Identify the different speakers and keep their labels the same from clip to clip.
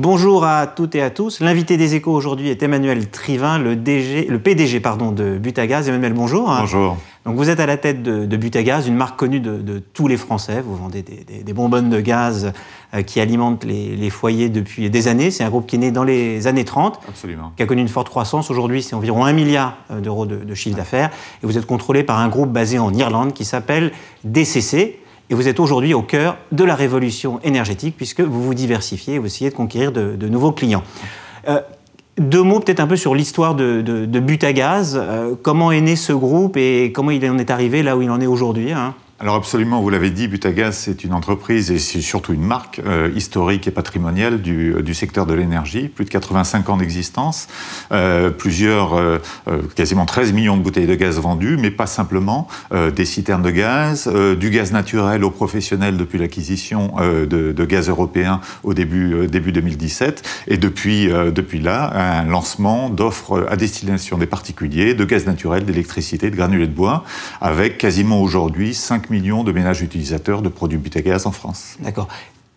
Speaker 1: Bonjour à toutes et à tous. L'invité des Échos aujourd'hui est Emmanuel Trivin, le PDG de Butagaz. Emmanuel, bonjour.
Speaker 2: Bonjour.
Speaker 1: Donc vous êtes à la tête de Butagaz, une marque connue de tous les Français. Vous vendez des bonbonnes de gaz qui alimentent les foyers depuis des années. C'est un groupe qui est né dans les années 30,
Speaker 2: Absolument.
Speaker 1: Qui a connu une forte croissance. Aujourd'hui, c'est environ 1 milliard d'euros de chiffre d'affaires. Et vous êtes contrôlé par un groupe basé en Irlande qui s'appelle DCC. Et vous êtes aujourd'hui au cœur de la révolution énergétique puisque vous vous diversifiez et vous essayez de conquérir de nouveaux clients. Deux mots peut-être un peu sur l'histoire de Butagaz. Comment est né ce groupe et comment il en est arrivé là où il en est aujourd'hui, hein ?
Speaker 2: Alors absolument, vous l'avez dit, Butagaz, c'est une entreprise et c'est surtout une marque historique et patrimoniale du secteur de l'énergie. Plus de 85 ans d'existence, quasiment 13 millions de bouteilles de gaz vendues, mais pas simplement, des citernes de gaz, du gaz naturel aux professionnels depuis l'acquisition de gaz européen au début 2017, et depuis là, un lancement d'offres à destination des particuliers, de gaz naturel, d'électricité, de granulés de bois, avec quasiment aujourd'hui 5 millions de ménages utilisateurs de produits Butagaz en France.
Speaker 1: D'accord.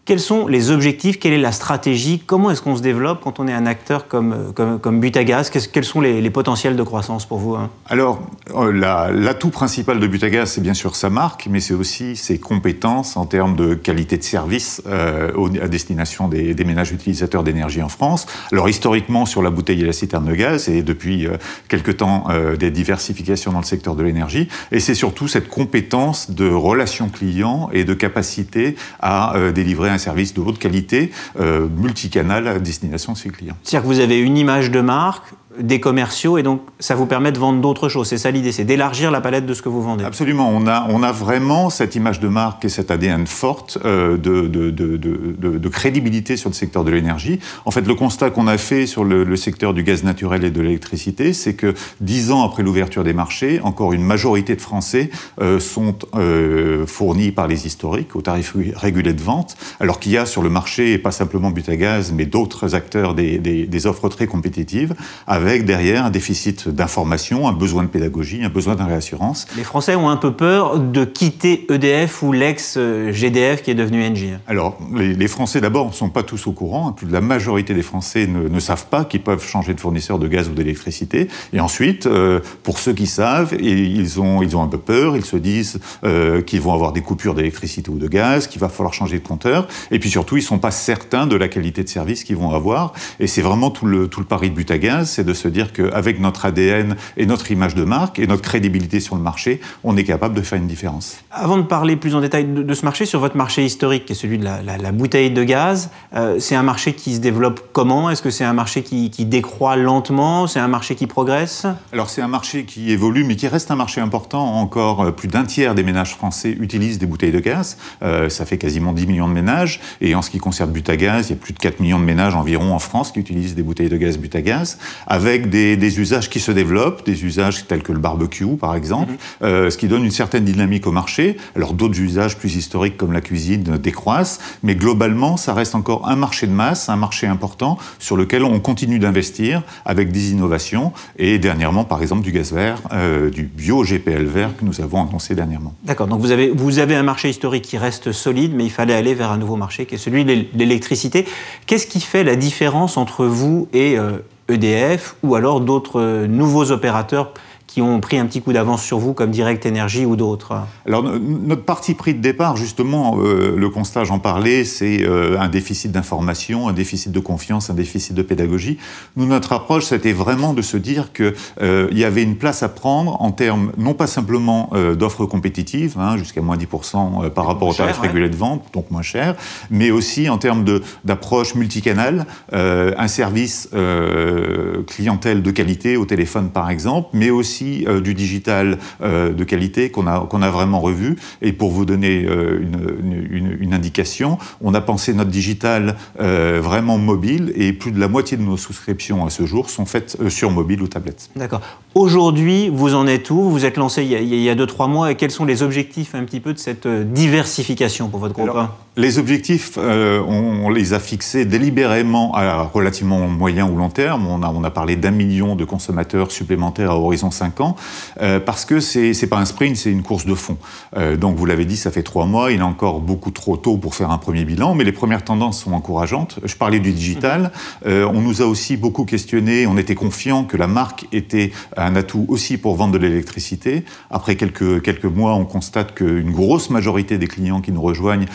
Speaker 1: Quels sont les objectifs? Quelle est la stratégie? Comment est-ce qu'on se développe quand on est un acteur comme Butagaz? Quels sont les potentiels de croissance pour vous, hein?
Speaker 2: Alors, l'atout principal de Butagaz, c'est bien sûr sa marque, mais c'est aussi ses compétences en termes de qualité de service à destination des ménages utilisateurs d'énergie en France. Alors, historiquement, sur la bouteille et la citerne de gaz, et depuis quelque temps, des diversifications dans le secteur de l'énergie. Et c'est surtout cette compétence de relation client et de capacité à délivrer un service de haute qualité, multicanal à destination de ses clients.
Speaker 1: C'est-à-dire que vous avez une image de marque, des commerciaux, et donc ça vous permet de vendre d'autres choses. C'est ça l'idée, c'est d'élargir la palette de ce que vous vendez.
Speaker 2: Absolument, on a vraiment cette image de marque et cet ADN forte de crédibilité sur le secteur de l'énergie. En fait, le constat qu'on a fait sur le secteur du gaz naturel et de l'électricité, c'est que 10 ans après l'ouverture des marchés, encore une majorité de Français sont fournis par les historiques au tarif régulé de vente, alors qu'il y a sur le marché, et pas simplement Butagaz, mais d'autres acteurs des offres très compétitives, avec derrière un déficit d'information, un besoin de pédagogie, un besoin de réassurance.
Speaker 1: Les Français ont un peu peur de quitter EDF ou l'ex-GDF qui est devenu Engie.
Speaker 2: Alors, les Français d'abord ne sont pas tous au courant. Plus de la majorité des Français ne savent pas qu'ils peuvent changer de fournisseur de gaz ou d'électricité. Et ensuite, pour ceux qui savent, ils ont un peu peur. Ils se disent qu'ils vont avoir des coupures d'électricité ou de gaz, qu'il va falloir changer de compteur. Et puis surtout, ils ne sont pas certains de la qualité de service qu'ils vont avoir. Et c'est vraiment tout le pari de Butagaz, c'est de se dire qu'avec notre ADN et notre image de marque et notre crédibilité sur le marché, on est capable de faire une différence.
Speaker 1: Avant de parler plus en détail de ce marché, sur votre marché historique, qui est celui de la bouteille de gaz, c'est un marché qui se développe comment? Est-ce que c'est un marché qui décroît lentement? C'est un marché qui progresse? Alors
Speaker 2: c'est un marché qui évolue, mais qui reste un marché important. Encore plus d'un tiers des ménages français utilisent des bouteilles de gaz. Ça fait quasiment 10 millions de ménages. Et en ce qui concerne Butagaz, il y a plus de 4 millions de ménages environ en France qui utilisent des bouteilles de gaz Butagaz, avec des usages qui se développent, des usages tels que le barbecue, par exemple, ce qui donne une certaine dynamique au marché. Alors d'autres usages plus historiques comme la cuisine décroissent, mais globalement, ça reste encore un marché de masse, un marché important sur lequel on continue d'investir avec des innovations et dernièrement, par exemple, du gaz vert, du bio-GPL vert que nous avons annoncé dernièrement.
Speaker 1: D'accord, donc vous avez un marché historique qui reste solide, mais il fallait aller vers un nouveau marché qui est celui de l'électricité. Qu'est-ce qui fait la différence entre vous et EDF ou alors d'autres nouveaux opérateurs qui ont pris un petit coup d'avance sur vous, comme Direct Énergie ou d'autres?
Speaker 2: Alors, notre parti pris de départ, justement, le constat, j'en parlais, c'est un déficit d'information, un déficit de confiance, un déficit de pédagogie. Nous, notre approche, c'était vraiment de se dire qu'il y avait une place à prendre en termes, non pas simplement d'offres compétitives, jusqu'à moins 10% par rapport au tarif régulé de vente, donc moins cher, mais aussi en termes d'approche multicanal, un service clientèle de qualité au téléphone, par exemple, mais aussi du digital de qualité qu'on a vraiment revu. Et pour vous donner une indication, on a pensé notre digital vraiment mobile et plus de la moitié de nos souscriptions à ce jour sont faites sur mobile ou tablette.
Speaker 1: D'accord. Aujourd'hui, vous en êtes où? Vous vous êtes lancé il y a 2-3 mois et quels sont les objectifs un petit peu de cette diversification pour votre groupe?
Speaker 2: Les objectifs, on les a fixés délibérément à relativement moyen ou long terme. On a parlé d'1 million de consommateurs supplémentaires à horizon 5 ans, parce que c'est pas un sprint, c'est une course de fond. Donc vous l'avez dit, ça fait 3 mois, il est encore beaucoup trop tôt pour faire un premier bilan, mais les premières tendances sont encourageantes. Je parlais du digital, on nous a aussi beaucoup questionné, on était confiant que la marque était un atout aussi pour vendre de l'électricité. Après quelques mois, on constate qu'une grosse majorité des clients qui nous rejoignent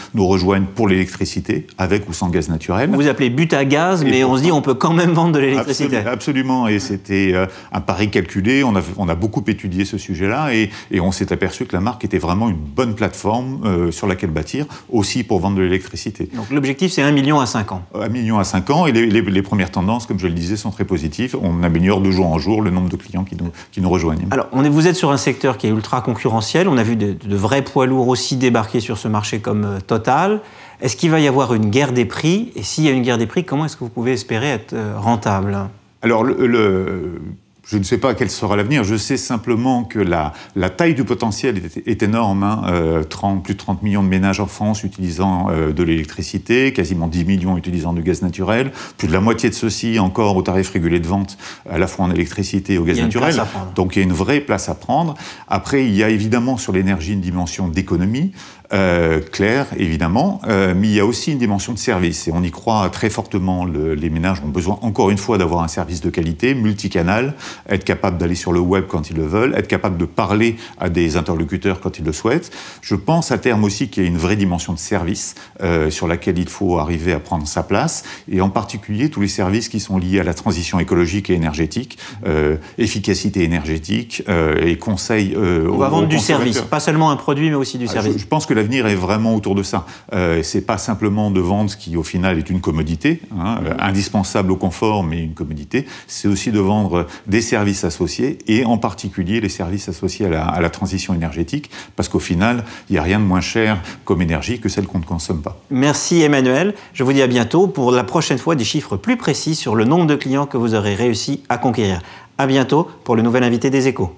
Speaker 2: pour l'électricité, avec ou sans gaz naturel.
Speaker 1: Vous appelez but à gaz, mais on se dit on peut quand même vendre de l'électricité.
Speaker 2: Absolument, et c'était un pari calculé. On a beaucoup étudié ce sujet-là, et on s'est aperçu que la marque était vraiment une bonne plateforme sur laquelle bâtir, aussi pour vendre de l'électricité.
Speaker 1: Donc l'objectif, c'est 1 million à 5 ans.
Speaker 2: 1 million à 5 ans, et les premières tendances, comme je le disais, sont très positives. On améliore de jour en jour le nombre de clients qui nous rejoignent.
Speaker 1: Alors, vous êtes sur un secteur qui est ultra concurrentiel. On a vu de vrais poids lourds aussi débarquer sur ce marché comme Total. Est-ce qu'il va y avoir une guerre des prix? Et s'il y a une guerre des prix, comment est-ce que vous pouvez espérer être rentable?
Speaker 2: Alors, je ne sais pas quel sera l'avenir. Je sais simplement que la taille du potentiel est énorme. Plus de 30 millions de ménages en France utilisant de l'électricité, quasiment 10 millions utilisant du gaz naturel, plus de la moitié de ceux-ci encore au tarif régulé de vente, à la fois en électricité et au gaz naturel. Donc il y a une vraie place à prendre. Après, il y a évidemment sur l'énergie une dimension d'économie. Claire, évidemment, mais il y a aussi une dimension de service, et on y croit très fortement. Les ménages ont besoin, encore une fois, d'avoir un service de qualité, multicanal, être capable d'aller sur le web quand ils le veulent, être capable de parler à des interlocuteurs quand ils le souhaitent. Je pense à terme aussi qu'il y a une vraie dimension de service sur laquelle il faut arriver à prendre sa place, et en particulier tous les services qui sont liés à la transition écologique et énergétique, efficacité énergétique et conseil
Speaker 1: On va vendre du service, pas seulement un produit, mais aussi du service.
Speaker 2: Je pense que l'avenir est vraiment autour de ça. C'est pas simplement de vendre ce qui, au final, est une commodité, indispensable au confort, mais une commodité. C'est aussi de vendre des services associés, et en particulier les services associés à la transition énergétique, parce qu'au final, il n'y a rien de moins cher comme énergie que celle qu'on ne consomme pas.
Speaker 1: Merci Emmanuel. Je vous dis à bientôt pour la prochaine fois des chiffres plus précis sur le nombre de clients que vous aurez réussi à conquérir. À bientôt pour le nouvel invité des Échos.